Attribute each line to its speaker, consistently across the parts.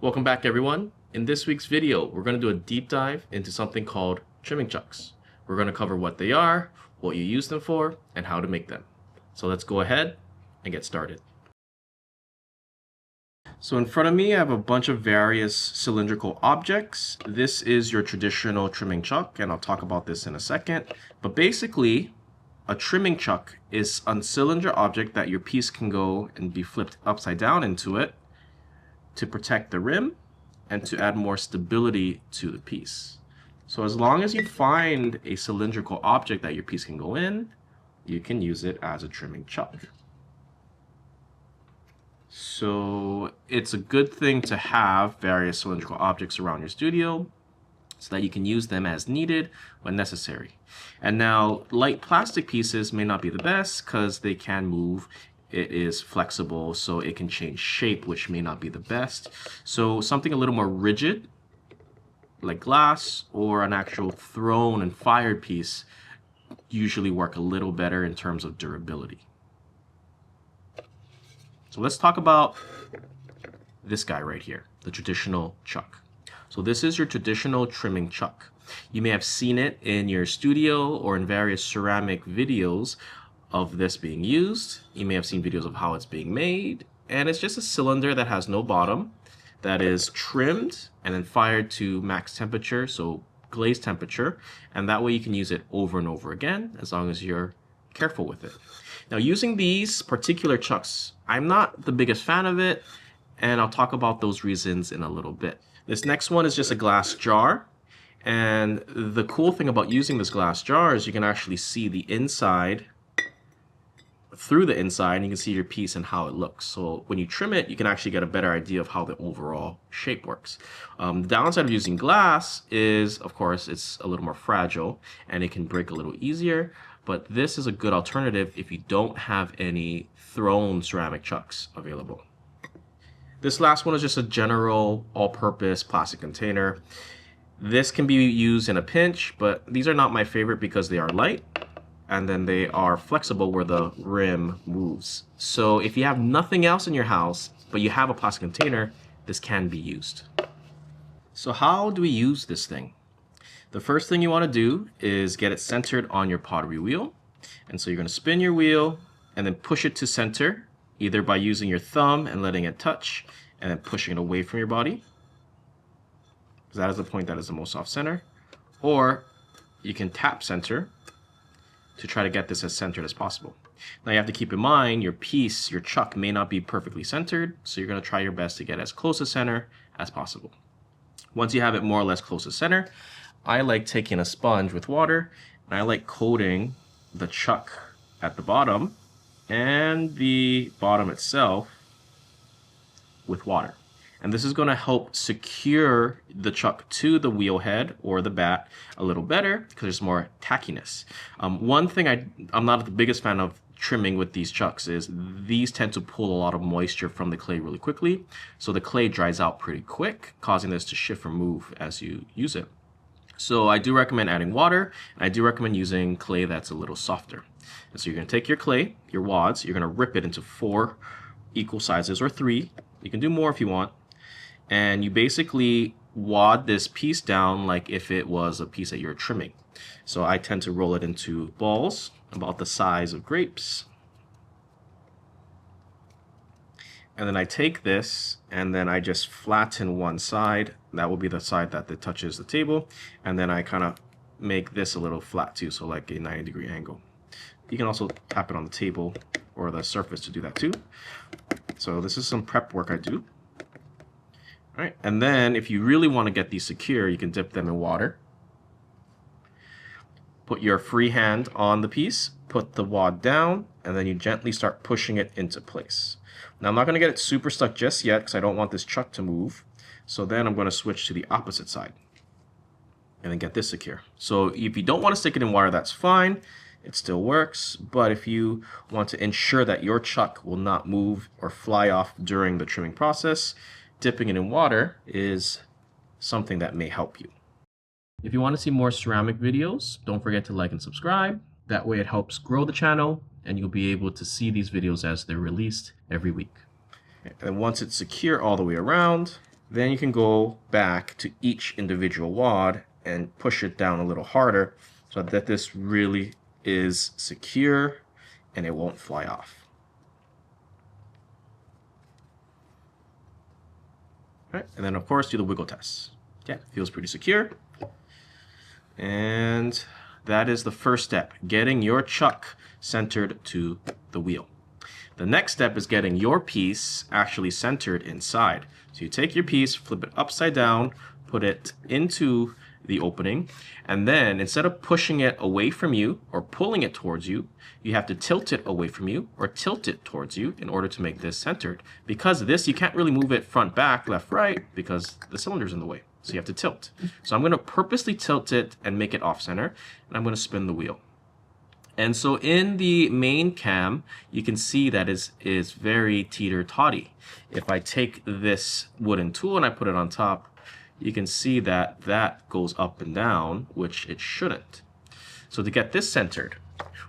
Speaker 1: Welcome back everyone. In this week's video, we're going to do a deep dive into something called trimming chucks. We're going to cover what they are, what you use them for, and how to make them. So let's go ahead and get started. So in front of me, I have a bunch of various cylindrical objects. This is your traditional trimming chuck, and I'll talk about this in a second. But basically, a trimming chuck is a cylinder object that your piece can go and be flipped upside down into it to protect the rim and to add more stability to the piece. So as long as you find a cylindrical object that your piece can go in, you can use it as a trimming chuck. So it's a good thing to have various cylindrical objects around your studio so that you can use them as needed when necessary. And now light plastic pieces may not be the best because they can move. It is flexible, so it can change shape, which may not be the best. So something a little more rigid, like glass or an actual thrown and fired piece, usually work a little better in terms of durability. So let's talk about this guy right here, the traditional chuck. So this is your traditional trimming chuck. You may have seen it in your studio or in various ceramic videos of this being used. You may have seen videos of how it's being made, and it's just a cylinder that has no bottom that is trimmed and then fired to max temperature, so glaze temperature, and that way you can use it over and over again as long as you're careful with it. Now, using these particular chucks, I'm not the biggest fan of it, and I'll talk about those reasons in a little bit. This next one is just a glass jar, and the cool thing about using this glass jar is you can actually see the inside through the inside, and you can see your piece and how it looks. So when you trim it, you can actually get a better idea of how the overall shape works. The downside of using glass is, of course, it's a little more fragile and it can break a little easier, but this is a good alternative if you don't have any thrown ceramic chucks available. This last one is just a general all-purpose plastic container. This can be used in a pinch, but these are not my favorite because they are light, and then they are flexible where the rim moves. So if you have nothing else in your house, but you have a plastic container, this can be used. So how do we use this thing? The first thing you want to do is get it centered on your pottery wheel. And so you're going to spin your wheel and then push it to center, either by using your thumb and letting it touch and then pushing it away from your body, because that is the point that is the most off center. Or you can tap center to try to get this as centered as possible. Now you have to keep in mind your piece, your chuck may not be perfectly centered, so you're going to try your best to get as close to center as possible. Once you have it more or less close to center, I like taking a sponge with water and I like coating the chuck at the bottom and the bottom itself with water. And this is going to help secure the chuck to the wheel head or the bat a little better because there's more tackiness. One thing I'm not the biggest fan of trimming with these chucks is these tend to pull a lot of moisture from the clay really quickly. So the clay dries out pretty quick, causing this to shift or move as you use it. So I do recommend adding water, and I do recommend using clay that's a little softer. And so you're going to take your clay, your wads, you're going to rip it into 4 equal sizes or 3. You can do more if you want. And you basically wad this piece down like if it was a piece that you're trimming. So I tend to roll it into balls about the size of grapes. And then I take this and then I just flatten one side. That will be the side that touches the table. And then I kind of make this a little flat too, so like a 90-degree angle. You can also tap it on the table or the surface to do that too. So this is some prep work I do. All right, and then if you really want to get these secure, you can dip them in water. Put your free hand on the piece, put the wad down, and then you gently start pushing it into place. Now I'm not going to get it super stuck just yet because I don't want this chuck to move. So then I'm going to switch to the opposite side and then get this secure. So if you don't want to stick it in water, that's fine. It still works. But if you want to ensure that your chuck will not move or fly off during the trimming process, dipping it in water is something that may help you. If you want to see more ceramic videos, don't forget to like and subscribe. That way it helps grow the channel and you'll be able to see these videos as they're released every week. And once it's secure all the way around, Then you can go back to each individual wad and push it down a little harder so that this really is secure and it won't fly off. All right, and then of course do the wiggle test. Yeah, feels pretty secure. And that is the first step, getting your chuck centered to the wheel. The next step is getting your piece actually centered inside. So you take your piece, flip it upside down, put it into the opening, and then instead of pushing it away from you or pulling it towards you, you have to tilt it away from you or tilt it towards you in order to make this centered. Because of this, you can't really move it front, back, left, right, because the cylinder's in the way. So you have to tilt. So I'm going to purposely tilt it and make it off center, and I'm going to spin the wheel. And so in the main cam, you can see that is very teeter-totty. If I take this wooden tool and I put it on top, you can see that that goes up and down, which it shouldn't. So to get this centered,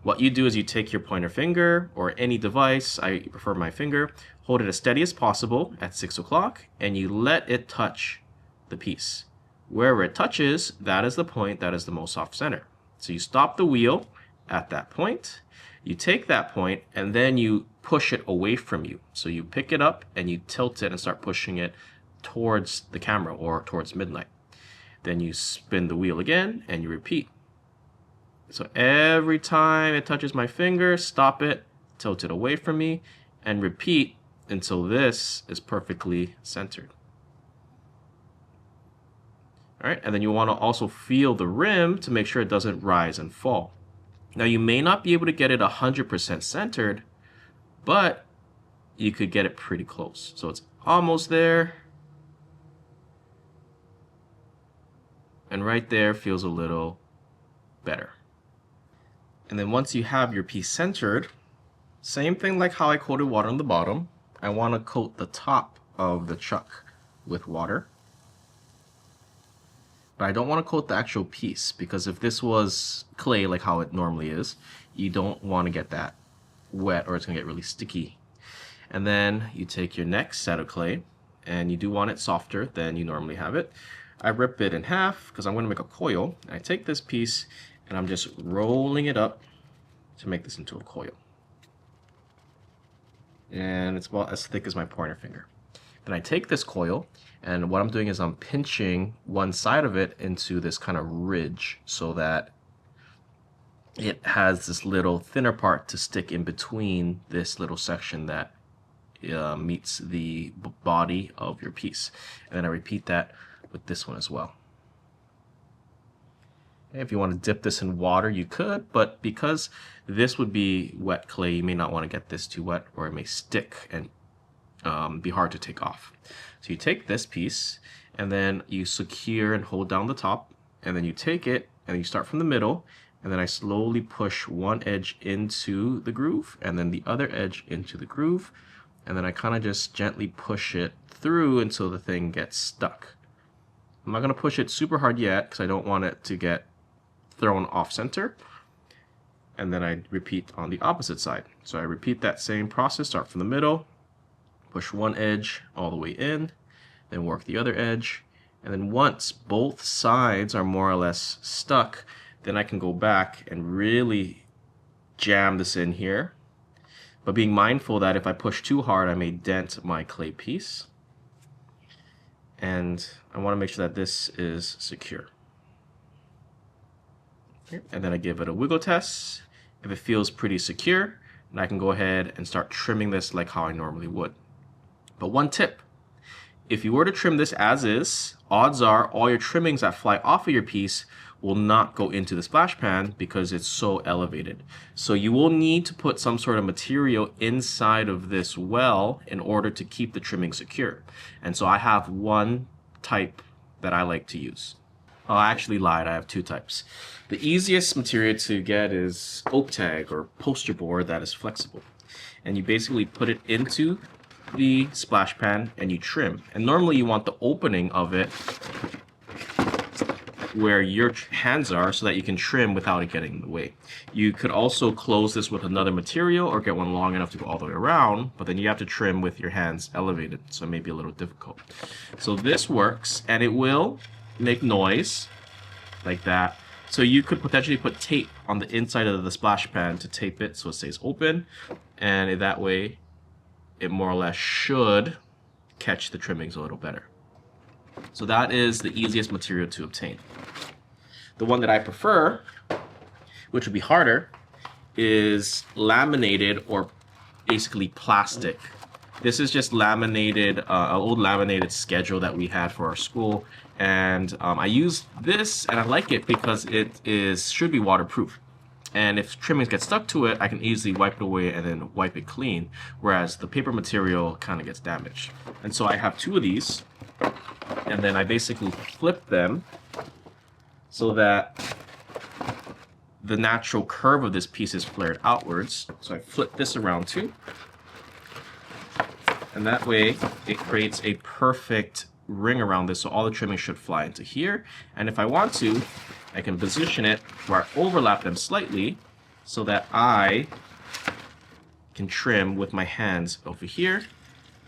Speaker 1: what you do is you take your pointer finger or any device, I prefer my finger, hold it as steady as possible at 6 o'clock, and you let it touch the piece. Wherever it touches, that is the point that is the most off center. So you stop the wheel at that point, you take that point, and then you push it away from you. So you pick it up and you tilt it and start pushing it towards the camera or towards midnight. Then you spin the wheel again and you repeat. So every time it touches my finger, stop it, tilt it away from me, and repeat until this is perfectly centered. All right, and then you want to also feel the rim to make sure it doesn't rise and fall. Now you may not be able to get it 100% centered, but you could get it pretty close. So it's almost there. And right there feels a little better. And then once you have your piece centered, same thing like how I coated water on the bottom, I want to coat the top of the chuck with water. But I don't want to coat the actual piece, because if this was clay like how it normally is, you don't want to get that wet or it's going to get really sticky. And then you take your next set of clay, and you do want it softer than you normally have it. I rip it in half because I'm going to make a coil. I take this piece and I'm just rolling it up to make this into a coil. And it's about as thick as my pointer finger. Then I take this coil, and what I'm doing is I'm pinching one side of it into this kind of ridge so that it has this little thinner part to stick in between this little section that meets the body of your piece. And then I repeat that with this one as well. If you want to dip this in water, you could, but because this would be wet clay, you may not want to get this too wet, or it may stick and be hard to take off. So you take this piece and then you secure and hold down the top, and then you take it and you start from the middle, and then I slowly push one edge into the groove and then the other edge into the groove, and then I kind of just gently push it through until the thing gets stuck. I'm not going to push it super hard yet because I don't want it to get thrown off center. And then I repeat on the opposite side. So I repeat that same process, start from the middle, push one edge all the way in, then work the other edge, and then once both sides are more or less stuck, then I can go back and really jam this in here, but being mindful that if I push too hard, I may dent my clay piece. And I want to make sure that this is secure. And then I give it a wiggle test. If it feels pretty secure, then I can go ahead and start trimming this like how I normally would. But one tip, if you were to trim this as is, odds are all your trimmings that fly off of your piece will not go into the splash pan because it's so elevated. So you will need to put some sort of material inside of this well in order to keep the trimming secure. And so I have one type that I like to use. Oh, I actually lied, I have two types. The easiest material to get is oak tag or poster board that is flexible. And you basically put it into the splash pan and you trim. And normally you want the opening of it where your hands are so that you can trim without it getting in the way. You could also close this with another material or get one long enough to go all the way around, but then you have to trim with your hands elevated, so it may be a little difficult. So this works, and it will make noise like that. So you could potentially put tape on the inside of the splash pan to tape it so it stays open, and that way it more or less should catch the trimmings a little better. So that is the easiest material to obtain. The one that I prefer, which would be harder, is laminated or basically plastic. This is just laminated, an old laminated schedule that we had for our school, and I use this and I like it because it should be waterproof. And if trimmings get stuck to it, I can easily wipe it away and then wipe it clean, whereas the paper material kind of gets damaged. And so I have 2 of these, and then I basically flip them so that the natural curve of this piece is flared outwards. So I flip this around too, and that way it creates a perfect ring around this, so all the trimming should fly into here. And if I want to, I can position it where I overlap them slightly so that I can trim with my hands over here.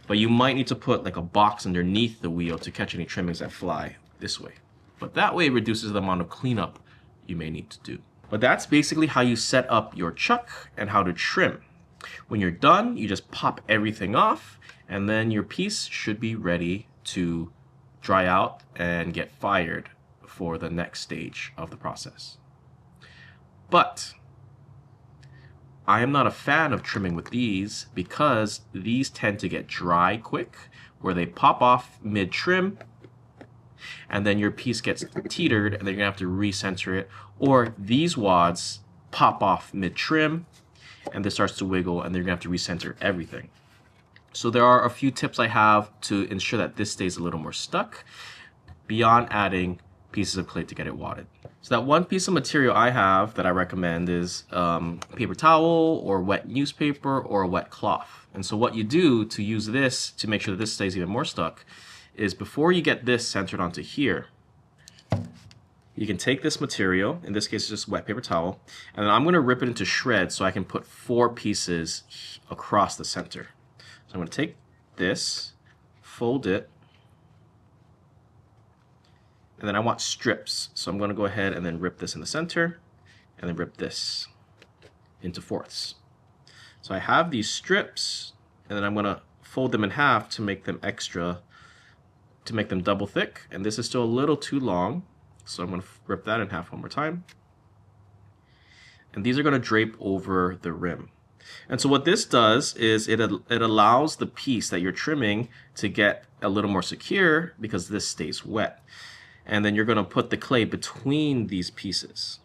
Speaker 1: But you might need to put like a box underneath the wheel to catch any trimmings that fly this way. But that way it reduces the amount of cleanup you may need to do. But that's basically how you set up your chuck and how to trim. When you're done, you just pop everything off, and then your piece should be ready to dry out and get fired for the next stage of the process. But I am not a fan of trimming with these because these tend to get dry quick, where they pop off mid-trim and then your piece gets teetered and then you're gonna have to recenter it, or these wads pop off mid-trim and this starts to wiggle and then you're gonna have to recenter everything. So there are a few tips I have to ensure that this stays a little more stuck beyond adding pieces of clay to get it wadded. So that one piece of material I have that I recommend is paper towel or wet newspaper or a wet cloth. And so what you do to use this to make sure that this stays even more stuck is before you get this centered onto here, you can take this material, in this case it's just wet paper towel, and then I'm going to rip it into shreds so I can put 4 pieces across the center. So I'm going to take this, fold it, and then I want strips. So I'm going to go ahead and then rip this in the center, and then rip this into 4ths. So I have these strips, and then I'm going to fold them in half to make them double thick. And this is still a little too long, so I'm going to rip that in half one more time. And these are going to drape over the rim. And so what this does is it allows the piece that you're trimming to get a little more secure because this stays wet. And then you're going to put the clay between these pieces.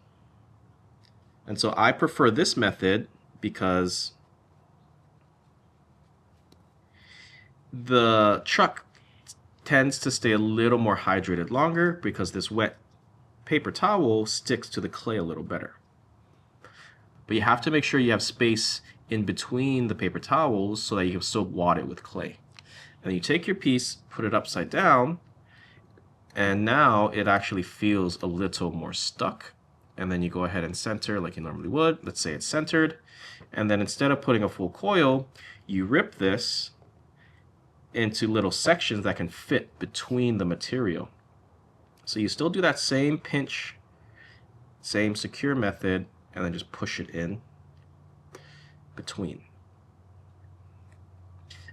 Speaker 1: And so I prefer this method because the chuck tends to stay a little more hydrated longer because this wet paper towel sticks to the clay a little better. But you have to make sure you have space in between the paper towels so that you can still wad it with clay. And then you take your piece, put it upside down, and now it actually feels a little more stuck. And then you go ahead and center like you normally would. Let's say it's centered. And then instead of putting a full coil, you rip this into little sections that can fit between the material. So you still do that same pinch, same secure method, and then just push it in between.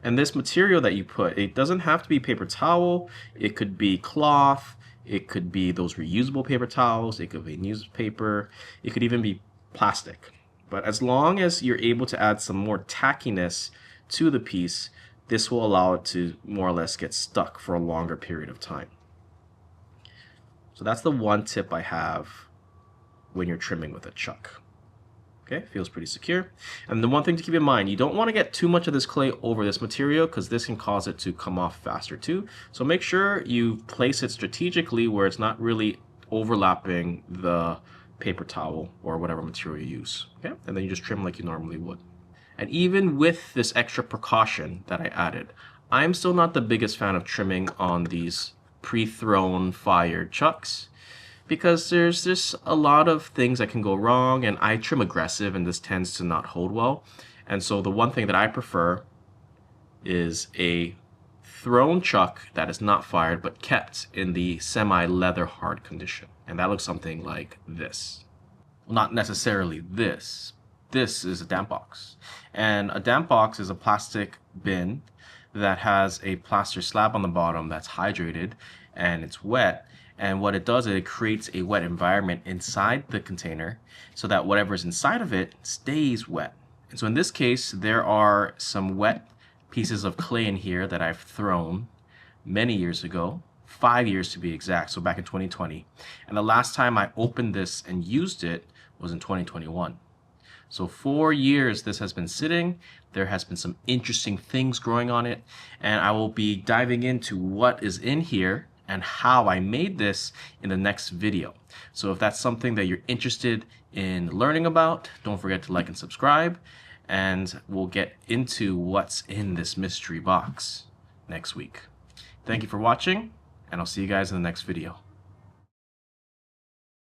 Speaker 1: And this material that you put, it doesn't have to be paper towel, it could be cloth, it could be those reusable paper towels, it could be newspaper, it could even be plastic. But as long as you're able to add some more tackiness to the piece, this will allow it to more or less get stuck for a longer period of time. So that's the one tip I have when you're trimming with a chuck. Okay, feels pretty secure. And the one thing to keep in mind, you don't want to get too much of this clay over this material because this can cause it to come off faster too. So make sure you place it strategically where it's not really overlapping the paper towel or whatever material you use. Okay, and then you just trim like you normally would. And even with this extra precaution that I added, I'm still not the biggest fan of trimming on these pre-thrown fired chucks because there's just a lot of things that can go wrong, and I trim aggressive and this tends to not hold well. And so the one thing that I prefer is a thrown chuck that is not fired but kept in the semi-leather hard condition. And that looks something like this. Well, not necessarily this. This is a damp box. And a damp box is a plastic bin that has a plaster slab on the bottom that's hydrated and it's wet. And what it does is it creates a wet environment inside the container so that whatever's inside of it stays wet. And so in this case, there are some wet pieces of clay in here that I've thrown many years ago, 5 years to be exact, so back in 2020. And the last time I opened this and used it was in 2021. So 4 years this has been sitting. There has been some interesting things growing on it, and I will be diving into what is in here and how I made this in the next video. So if that's something that you're interested in learning about, don't forget to like and subscribe, and we'll get into what's in this mystery box next week. Thank you for watching, and I'll see you guys in the next video.